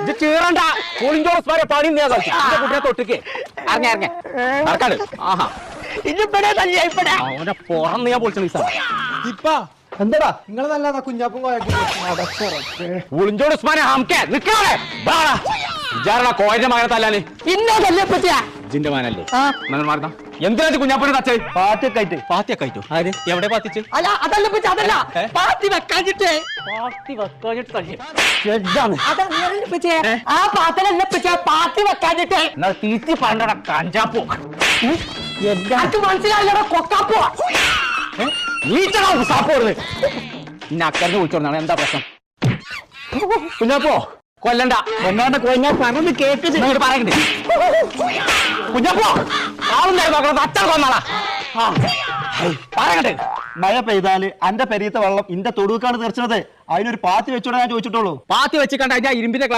ഇത് ചീറണ്ട കൂളിഞ്ചോസ് വരെ പണി നീ കുട്ടിയെ തൊട്ടിക്ക് ഇറങ്ങി നടക്കാട് ആഹാ അവന്റെ പുറം നീ പൊളിച്ച നിസാ ഇപ്പാ എന്താടാ നിങ്ങള് നല്ലതാ കുഞ്ഞാപ്പും കൂളിഞ്ചോട് ഉസ്മാനെ ഹംകെ നിക്കാളെ വിചാരണ കോയന്റെ മകനെ തല്ലാന് ഇന്നതല്ലേ പറ്റിയ ജിന്റെ മകനല്ലേ മാറുന്ന എന്തിനാ കുഞ്ഞാപ്പനെ തച്ചേ പാത്തിയൊക്കെ ആയിട്ടോ ആര് എവിടെ പാത്തിച്ച് അല്ല അതല്ല പറ്റി അതല്ല പാത്തി വെക്കാഞ്ഞിട്ടേ ആ പാത്തലല്ല പറ്റിയ പാത്തി വെക്കാഞ്ഞിട്ടേ എന്നാ തീറ്റി പറഞ്ഞ കഞ്ചാപ്പോ മനസ്സിലായില്ലടോ കൊക്കാപ്പോ നീച്ചടാ ഉസാപ്പോടുന്നത് ഇന്നെ അക്കറിന് വിളിച്ചോണ്ടാണ് എന്താ പ്രശ്നം കുഞ്ഞാപ്പോ കൊല്ലണ്ട ഒന്നാണ്ട് കൊഞ്ഞാ പറഞ്ഞ് കേട്ടിട്ട് പറയണ്ടേ കുഞ്ഞാപ്പോ ആളുണ്ടായിരുന്നു അച്ഛൻ കൊന്നാളാ പറയണ്ടേ മഴ പെയ്താല് അന്റെ പെരീത്തെ വെള്ളം ഇന്റെ തൊടുക്കാണ് തീർച്ചത് അതിനൊരു പാത്തി വെച്ചോടെ ഞാൻ ചോദിച്ചിട്ടുള്ളൂ പാത്തി വെച്ചിക്കണ്ട അതിന്റെ ഇരുമ്പിന്റെ